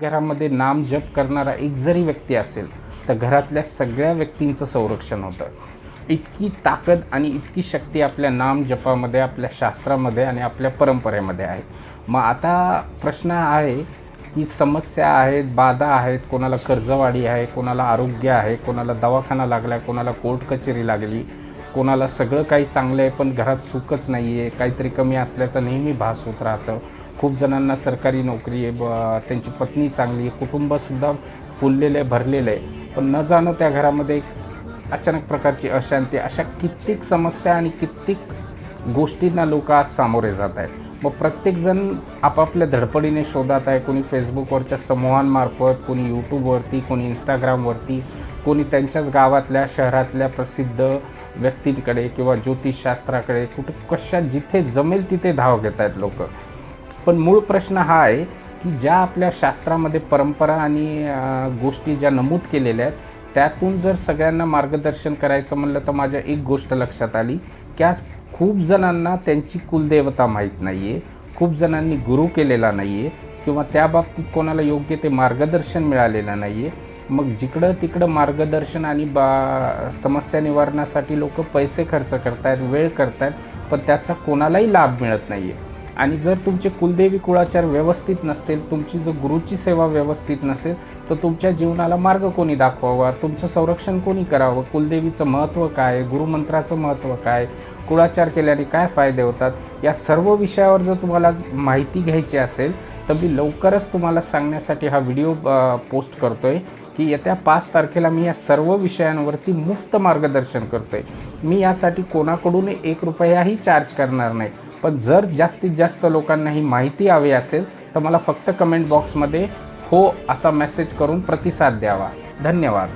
घरामध्ये नाम जप करणारा एक जरी व्यक्ती असेल तर घरातल्या सगळ्या व्यक्तींचं संरक्षण होतं. इतकी ताकद आणि इतकी शक्ती आपल्या नाम जपामध्ये, आपल्या शास्त्रामध्ये आणि आपल्या परंपरेमध्ये आहे. मग आता प्रश्न आहे की समस्या आहेत, बाधा आहेत, कोणाला कर्जवाढी आहे, कोणाला आरोग्य आहे, कोणाला दवाखाना लागला आहे, कोणाला कोर्ट कचेरी लागली, कोणाला सगळं काही चांगलं आहे पण घरात सुखच नाही आहे, काहीतरी कमी असल्याचं नेहमी भास होत राहतं. खूप जणांना सरकारी नोकरी आहे, त्यांची पत्नी चांगली आहे, कुटुंबसुद्धा फुललेलं आहे, भरलेलं आहे, पण न जाणं त्या घरामध्ये अचानक प्रकारची अशांती, अशा कित्येक समस्या आणि कित्येक गोष्टींना लोक आज सामोरे जात आहेत. मग प्रत्येकजण आपापल्या धडपडीने शोधात आहे. कोणी फेसबुकवरच्या समूहांमार्फत, कोणी यूट्यूबवरती, कोणी इंस्टाग्रामवरती, कोणी त्यांच्याच गावातल्या शहरातल्या प्रसिद्ध व्यक्तींकडे किंवा ज्योतिषशास्त्राकडे, कुठं जिथे जमेल तिथे धाव घेत आहेत लोक. पण मूळ प्रश्न हा आहे की ज्या आपल्या शास्त्रामध्ये परंपरा आणि गोष्टी ज्या नमूद केलेल्या आहेत त्यातून जर सगळ्यांना मार्गदर्शन करायचं म्हणलं तर माझ्या एक गोष्ट लक्षात आली की आज खूप जणांना त्यांची कुलदेवता माहीत नाही आहे, खूप जणांनी गुरु केलेला नाही आहे किंवा त्या बाबतीत कोणाला योग्य ते मार्गदर्शन मिळालेलं नाही आहे. मग जिकडं तिकडं मार्गदर्शन आणि समस्या निवारणासाठी लोक पैसे खर्च करत आहेत, वेळ करत आहेत, पण त्याचा कोणालाही लाभ मिळत नाही आहे. आणि जर तुमचे कुलदेवी कुळाचार व्यवस्थित नसतील, तुमची जर गुरुची सेवा व्यवस्थित नसेल तर तुमच्या जीवनाला मार्ग कोणी दाखवावा, तुमचं संरक्षण कोणी करावं, कुलदेवीचं महत्त्व काय, गुरुमंत्राचं महत्त्व काय, कुळाचार केल्याने काय फायदे होतात, या सर्व विषयावर जर तुम्हाला माहिती घ्यायची असेल तर मी लवकरच तुम्हाला सांगण्यासाठी हा व्हिडिओ पोस्ट करतो आहे की येत्या 5 तारखेला मी या सर्व विषयांवरती मुफ्त मार्गदर्शन करतो आहे. मी यासाठी कोणाकडून 1 रुपयाही चार्ज करणार नाही. पण जर जास्तीत जास्त लोकांना ही माहिती हवी असेल तर मला फक्त कमेंट बॉक्समध्ये हो असा मेसेज करून प्रतिसाद द्यावा. धन्यवाद.